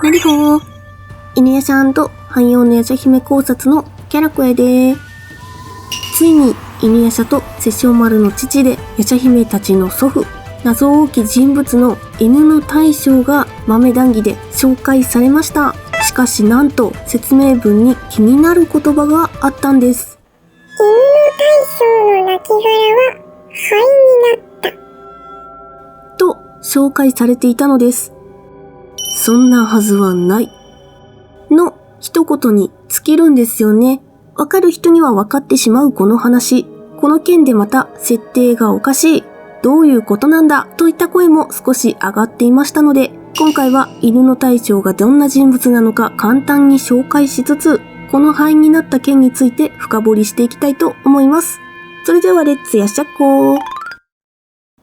なりほー。犬夜叉汎用の夜叉姫考察のキャラクエでーす。ついに犬夜叉と殺生丸の父で夜叉姫たちの祖父、謎多き人物の犬の大将が豆談義で紹介されました。しかしなんと説明文に気になる言葉があったんです。犬の大将の亡骸は灰になったと紹介されていたのです。そんなはずはないの一言に尽きるんですよね。わかる人にはわかってしまうこの話。この件でまた設定がおかしい。どういうことなんだといった声も少し上がっていましたので、今回は犬の大将がどんな人物なのか簡単に紹介しつつ、この灰になった件について深掘りしていきたいと思います。それではレッツやっしゃっこー。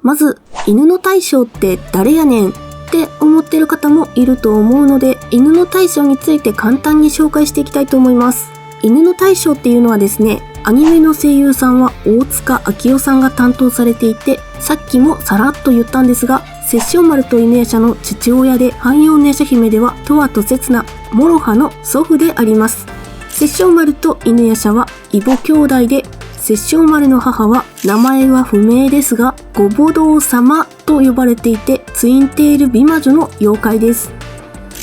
まず、犬の大将って誰やねんって思ってる方もいると思うので、犬の大将について簡単に紹介していきたいと思います。犬の大将っていうのはですね、アニメの声優さんは大塚明夫さんが担当されていて、さっきもさらっと言ったんですが、殺生丸と犬夜叉の父親で汎用の夜叉姫ではとわと刹那、諸刃の祖父であります。殺生丸と犬夜叉は異母兄弟で、殺生丸の母は名前は不明ですが、ご母堂様と呼ばれていて、ツインテール美魔女の妖怪です。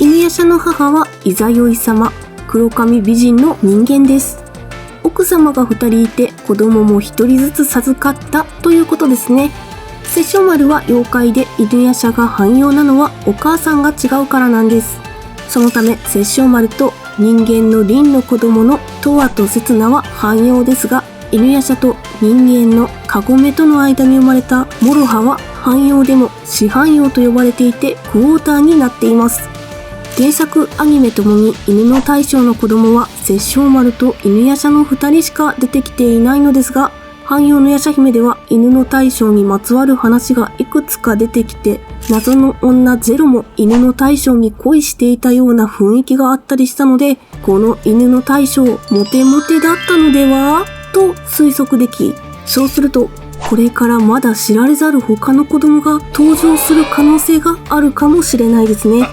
犬夜叉の母はイザヨイ様、黒髪美人の人間です。奥様が2人いて子供も1人ずつ授かったということですね。殺生丸は妖怪で犬夜叉が汎用なのはお母さんが違うからなんです。そのため殺生丸と人間の輪の子供のとわと刹那は汎用ですが、犬夜叉と人間のカゴメとの間に生まれた諸刃は汎用でも四汎用と呼ばれていてクォーターになっています。原作アニメともに犬の大将の子供は殺生丸と犬夜叉の2人しか出てきていないのですが、汎用の夜叉姫では犬の大将にまつわる話がいくつか出てきて、謎の女ゼロも犬の大将に恋していたような雰囲気があったりしたので、この犬の大将モテモテだったのではと推測でき、そうするとこれからまだ知られざる他の子供が登場する可能性があるかもしれないですね。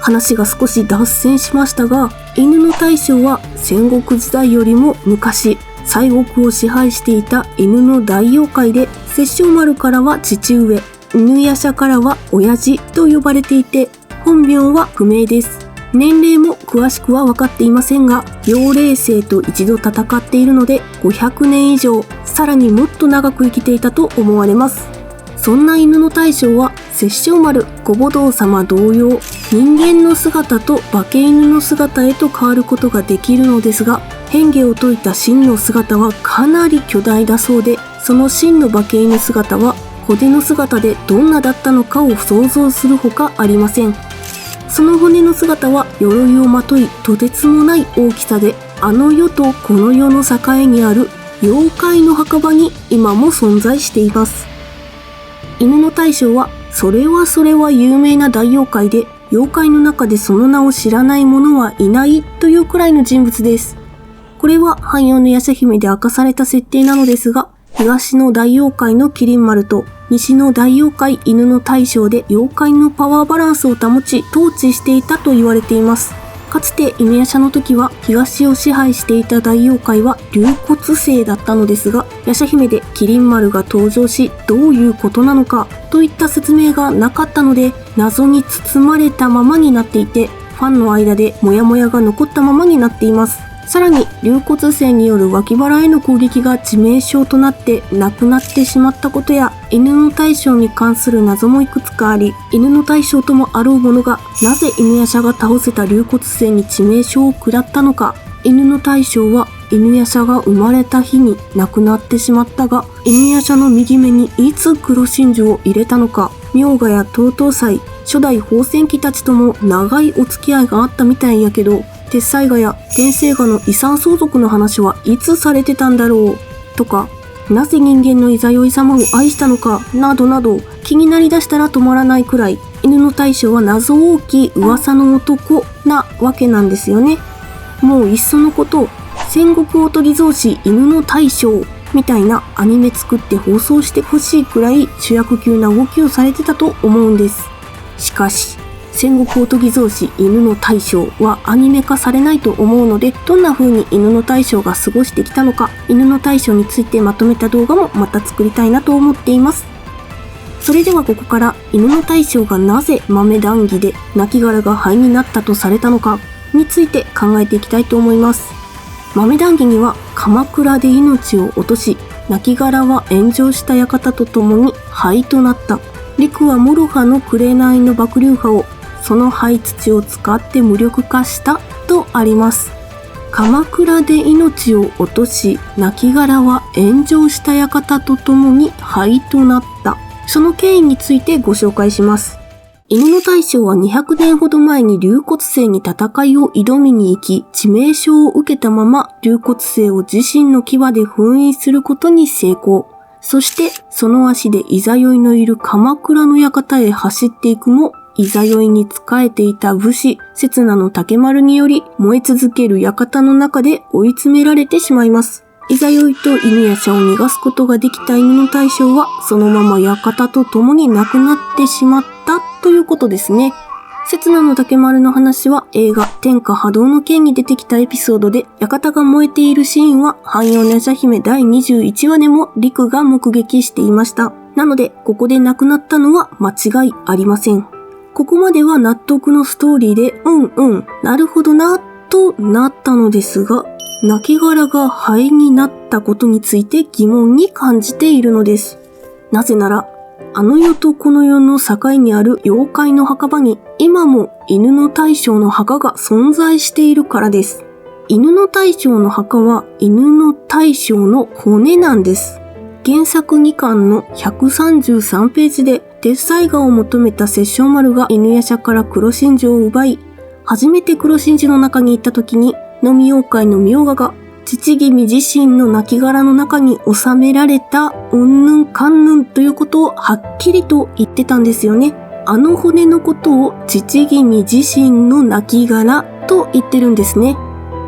話が少し脱線しましたが、犬の大将は戦国時代よりも昔、西国を支配していた犬の大妖怪で、殺生丸からは父上、犬夜叉からは親父と呼ばれていて、本名は不明です。年齢も詳しくは分かっていませんが、妖霊星と一度戦っているので500年以上、さらにもっと長く生きていたと思われます。そんな犬の大将は殺生丸、ご母堂様同様、人間の姿と化け犬の姿へと変わることができるのですが、変化を解いた真の姿はかなり巨大だそうで、その真の化け犬姿は骨の姿でどんなだったのかを想像するほかありません。その骨の姿は鎧をまとい、とてつもない大きさで、あの世とこの世の境にある妖怪の墓場に今も存在しています。犬の大将はそれは有名な大妖怪で、妖怪の中でその名を知らない者はいないというくらいの人物です。これは汎用の夜叉姫で明かされた設定なのですが、東の大妖怪の麒麟丸と西の大妖怪犬の大将で妖怪のパワーバランスを保ち統治していたと言われています。かつて犬夜叉の時は東を支配していた大妖怪は龍骨星だったのですが、夜叉姫で麒麟丸が登場しどういうことなのかといった説明がなかったので、謎に包まれたままになっていて、ファンの間でモヤモヤが残ったままになっています。さらに龍骨星による脇腹への攻撃が致命傷となって亡くなってしまったことや、犬の大将に関する謎もいくつかあり、犬の大将ともあろうものがなぜ犬夜叉が倒せた龍骨星に致命傷を食らったのか、犬の大将は犬夜叉が生まれた日に亡くなってしまったが、犬夜叉の右目にいつ黒真珠を入れたのか、明賀や東東祭、初代宝泉記たちとも長いお付き合いがあったみたいやけど、鉄斎画や天聖画の遺産相続の話はいつされてたんだろうとか、なぜ人間のイザヨイ様を愛したのかなどなど、気になりだしたら止まらないくらい犬の大将は謎多き噂の男なわけなんですよね。もういっそのこと戦国おとぎ造詞犬の大将みたいなアニメ作って放送してほしいくらい主役級な動きをされてたと思うんです。しかし戦国おとぎ草子犬の大将はアニメ化されないと思うので、どんな風に犬の大将が過ごしてきたのか、犬の大将についてまとめた動画もまた作りたいなと思っています。それではここから犬の大将がなぜ豆談義で亡骸が灰になったとされたのかについて考えていきたいと思います。豆談義には鎌倉で命を落とし、亡骸は炎上した館とともに灰となった。陸は諸刃の紅の爆流派をその灰土を使って無力化したとあります。鎌倉で命を落とし、亡骸は炎上した館とともに灰となった。その経緯についてご紹介します。犬の大将は200年ほど前に龍骨星に戦いを挑みに行き、致命傷を受けたまま龍骨星を自身の牙で封印することに成功。そしてその足でいざよいのいる鎌倉の館へ走っていくも、いざよいに仕えていた武士、刹那の竹丸により燃え続ける館の中で追い詰められてしまいます。いざよいと犬や舎を逃がすことができた犬の大将は、そのまま館と共に亡くなってしまったということですね。刹那の竹丸の話は映画天下波動の剣に出てきたエピソードで、館が燃えているシーンは半妖の夜叉姫第21話でも陸が目撃していました。なので、ここで亡くなったのは間違いありません。ここまでは納得のストーリーで、なるほどな、となったのですが、亡骸が灰になったことについて疑問に感じているのです。なぜなら、あの世とこの世の境にある妖怪の墓場に今も犬の大将の墓が存在しているからです。犬の大将の墓は犬の大将の骨なんです。原作2巻の133ページで鉄砕画を求めた殺生丸が犬夜叉から黒真珠を奪い、初めて黒真珠の中に行った時に飲み妖怪の明賀が父君自身の亡骸の中に収められたうんぬんかんぬんということをはっきりと言ってたんですよね。あの骨のことを父君自身の亡骸と言ってるんですね。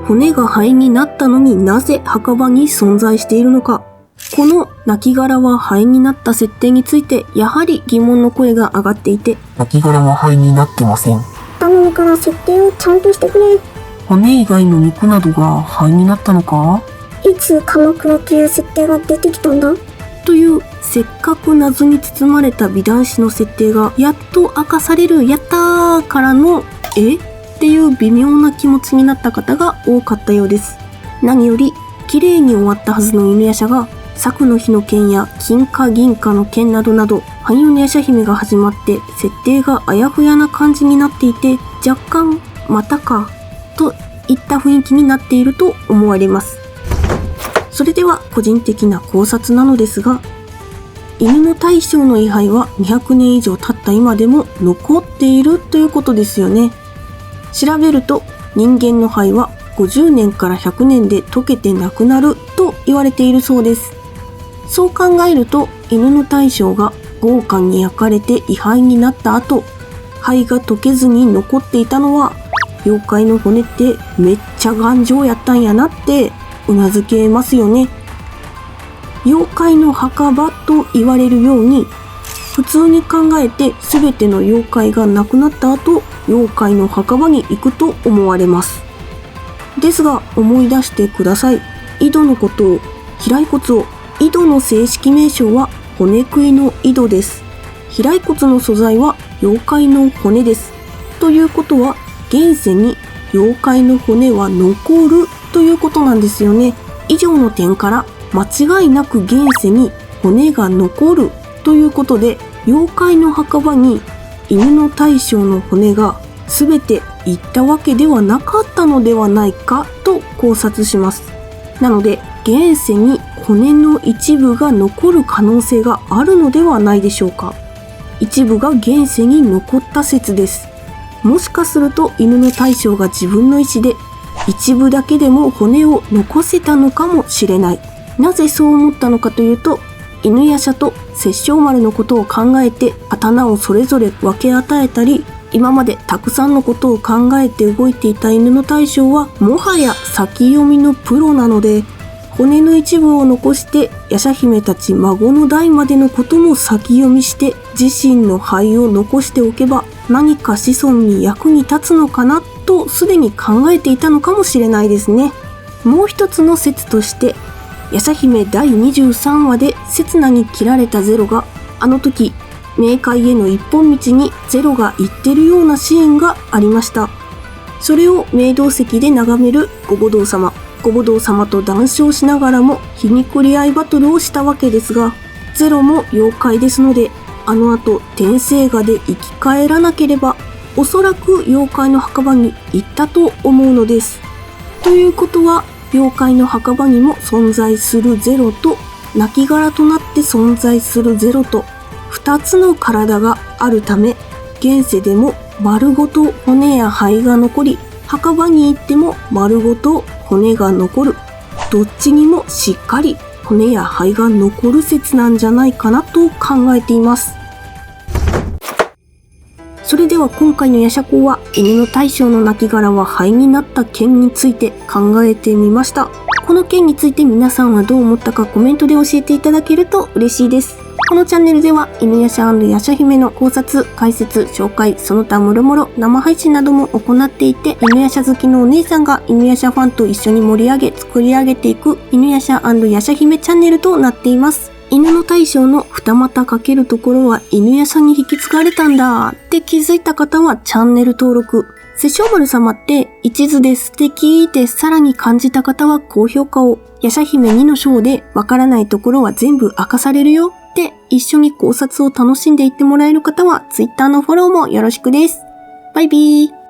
骨が灰になったのになぜ墓場に存在しているのか。この亡骸は灰になった設定についてやはり疑問の声が上がっていて、亡骸は灰になってません。頼むから設定をちゃんとしてくれ。骨以外の肉などが灰になったのか？いつ鎌倉という設定が出てきたんだ？というせっかく謎に包まれた美男子の設定がやっと明かされる、やったーからのっていう微妙な気持ちになった方が多かったようです。何より綺麗に終わったはずの犬夜叉が朔の日の剣や金貨銀貨の剣などなど半妖の夜叉姫が始まって設定があやふやな感じになっていて、若干またかといった雰囲気になっていると思われます。それでは個人的な考察なのですが、犬の大将の位牌は200年以上経った今でも残っているということですよね。調べると人間の灰は50年から100年で溶けてなくなると言われているそうです。そう考えると犬の大将が豪華に焼かれて位牌になった後、灰が溶けずに残っていたのは妖怪の骨ってめっちゃ頑丈やったんやなってうなずけますよね。妖怪の墓場と言われるように、普通に考えて全ての妖怪が亡くなった後、妖怪の墓場に行くと思われます。ですが思い出してください。井戸のことを、飛来骨を、井戸の正式名称は骨食いの井戸です。飛来骨の素材は妖怪の骨です。ということは現世に妖怪の骨は残るということなんですよね。以上の点から間違いなく現世に骨が残るということで、妖怪の墓場に犬の大将の骨が全て行ったわけではなかったのではないかと考察します。なので現世に骨の一部が残る可能性があるのではないでしょうか。一部が現世に残った説です。もしかすると犬の大将が自分の意思で一部だけでも骨を残せたのかもしれない。なぜそう思ったのかというと、犬夜叉と殺生丸のことを考えて刀をそれぞれ分け与えたり、今までたくさんのことを考えて動いていた犬の大将はもはや先読みのプロなので、骨の一部を残して夜叉姫たち孫の代までのことも先読みして自身の灰を残しておけば何か子孫に役に立つのかなとすでに考えていたのかもしれないですね。もう一つの説として夜叉姫第23話で刹那に切られたゼロがあの時冥界への一本道にゼロが行ってるようなシーンがありました。それを明洞石で眺めるご母堂様。ご母堂様と談笑しながらも皮肉り合いバトルをしたわけですが、ゼロも妖怪ですので、あの後天生牙で生き返らなければ、おそらく妖怪の墓場に行ったと思うのです。ということは、妖怪の墓場にも存在するゼロと、亡骸となって存在するゼロと、二つの体があるため、現世でも丸ごと骨や灰が残り、墓場に行っても丸ごと骨が残る。どっちにもしっかり骨や灰が残る説なんじゃないかなと考えています。それでは今回の夜叉講は犬の大将の亡骸は灰になった件について考えてみました。この件について皆さんはどう思ったかコメントで教えていただけると嬉しいです。このチャンネルでは犬夜叉&夜叉姫の考察、解説、紹介、その他もろもろ生配信なども行っていて、犬夜叉好きのお姉さんが犬夜叉ファンと一緒に盛り上げ作り上げていく犬夜叉&夜叉姫チャンネルとなっています。犬の大将の二股かけるところは犬夜叉に引き継がれたんだって気づいた方はチャンネル登録。殺生丸様って一途で素敵ってさらに感じた方は高評価を。夜叉姫2の章でわからないところは全部明かされるよって一緒に考察を楽しんでいってもらえる方は Twitter のフォローもよろしくです。バイビー。